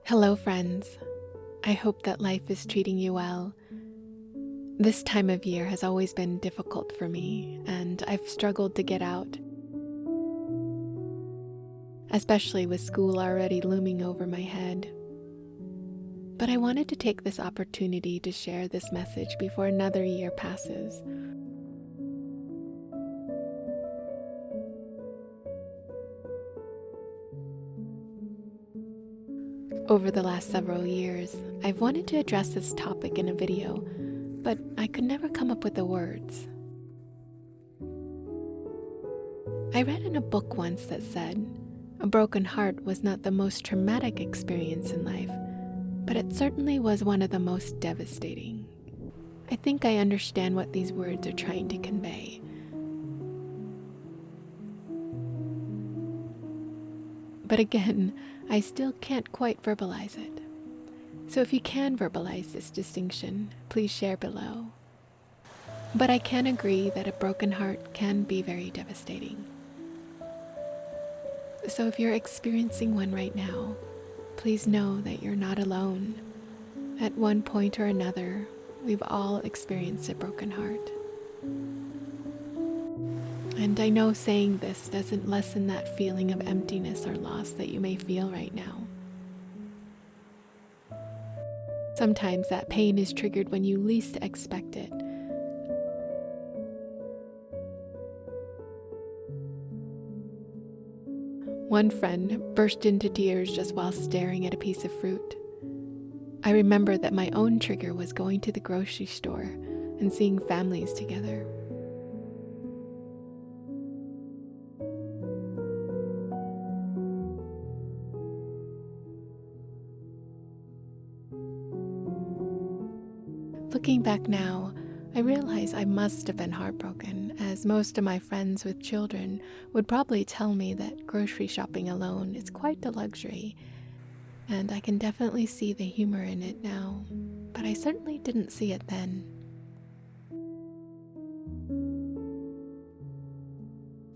Hello, friends. I hope that life is treating you well. This time of year has always been difficult for me, and I've struggled to get out, especially with school already looming over my head. But I wanted to take this opportunity to share this message before another year passes. Over the last several years, I've wanted to address this topic in a video, but I could never come up with the words. I read in a book once that said, a broken heart was not the most traumatic experience in life, but it certainly was one of the most devastating. I think I understand what these words are trying to convey. But again, I still can't quite verbalize it. So if you can verbalize this distinction, please share below. But I can agree that a broken heart can be very devastating. So if you're experiencing one right now, please know that you're not alone. At one point or another, we've all experienced a broken heart. And I know saying this doesn't lessen that feeling of emptiness or loss that you may feel right now. Sometimes that pain is triggered when you least expect it. One friend burst into tears just while staring at a piece of fruit. I remember that my own trigger was going to the grocery store and seeing families together. Looking back now, I realize I must have been heartbroken, as most of my friends with children would probably tell me that grocery shopping alone is quite a luxury, and I can definitely see the humor in it now, but I certainly didn't see it then.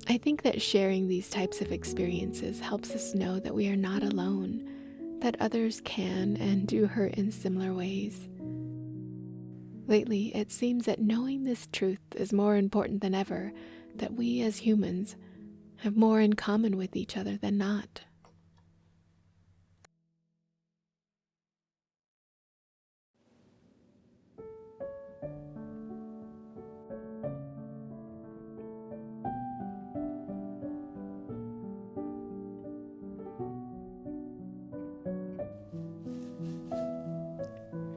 I think that sharing these types of experiences helps us know that we are not alone, that others can and do hurt in similar ways. Lately, it seems that knowing this truth is more important than ever, that we as humans have more in common with each other than not.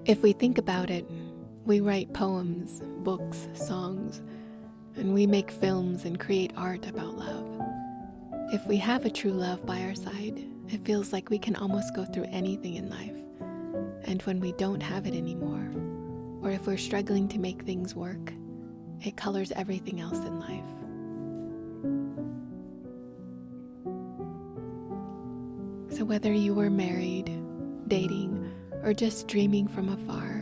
If we think about it, we write poems, books, songs, and we make films and create art about love. If we have a true love by our side, it feels like we can almost go through anything in life. And when we don't have it anymore, or if we're struggling to make things work, it colors everything else in life. So whether you were married, dating, or just dreaming from afar,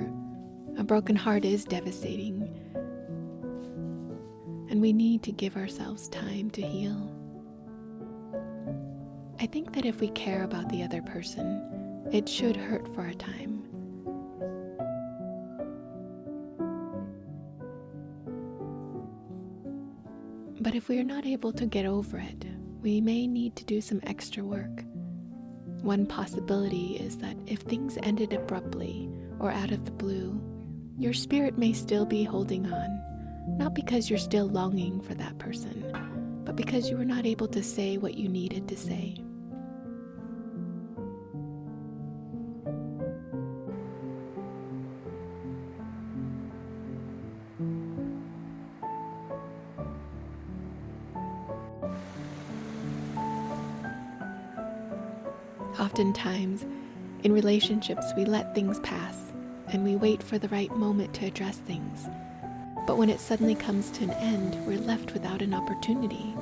a broken heart is devastating, and we need to give ourselves time to heal. I think that if we care about the other person, it should hurt for a time. But if we are not able to get over it, we may need to do some extra work. One possibility is that if things ended abruptly or out of the blue, your spirit may still be holding on, not because you're still longing for that person, but because you were not able to say what you needed to say. Oftentimes, in relationships, we let things pass, and we wait for the right moment to address things. But when it suddenly comes to an end, we're left without an opportunity,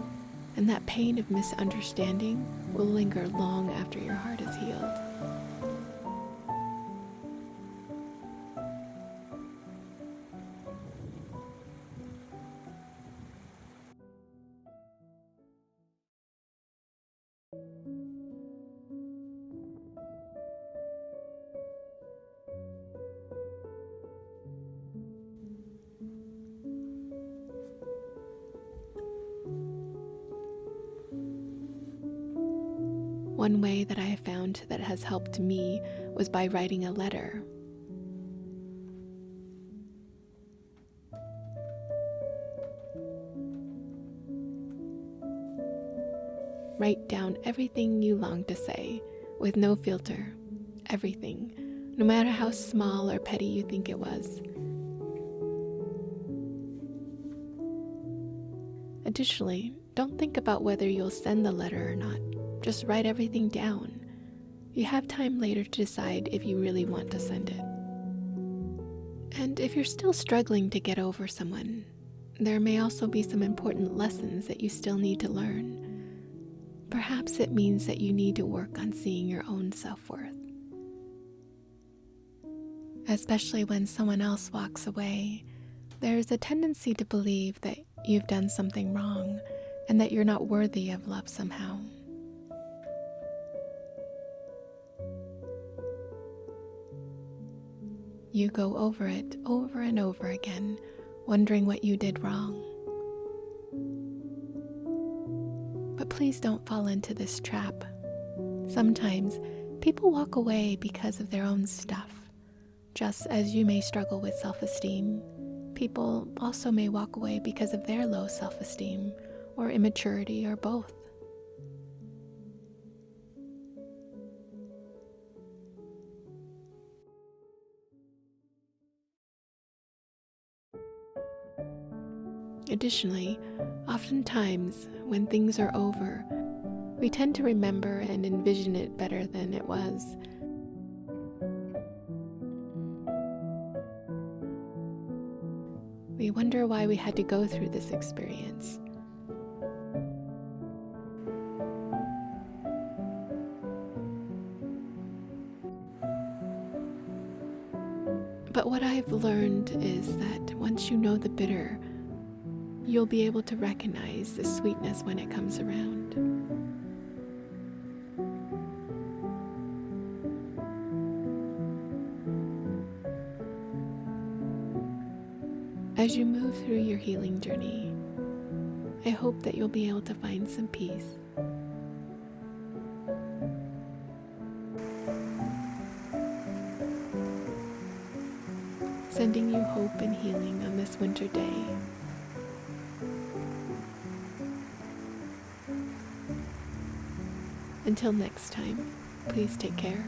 and that pain of misunderstanding will linger long after your heart is healed. One way that I have found that has helped me was by writing a letter. Write down everything you long to say, with no filter. Everything, no matter how small or petty you think it was. Additionally, don't think about whether you'll send the letter or not. Just write everything down. You have time later to decide if you really want to send it. And if you're still struggling to get over someone, there may also be some important lessons that you still need to learn. Perhaps it means that you need to work on seeing your own self-worth. Especially when someone else walks away, there's a tendency to believe that you've done something wrong and that you're not worthy of love somehow. You go over it over and over again, wondering what you did wrong. But please don't fall into this trap. Sometimes people walk away because of their own stuff. Just as you may struggle with self-esteem, people also may walk away because of their low self-esteem or immaturity or both. Additionally, oftentimes when things are over, we tend to remember and envision it better than it was. We wonder why we had to go through this experience. But what I've learned is that once you know the bitter, you'll be able to recognize the sweetness when it comes around. As you move through your healing journey, I hope that you'll be able to find some peace. Sending you hope and healing on this winter day. Until next time, please take care.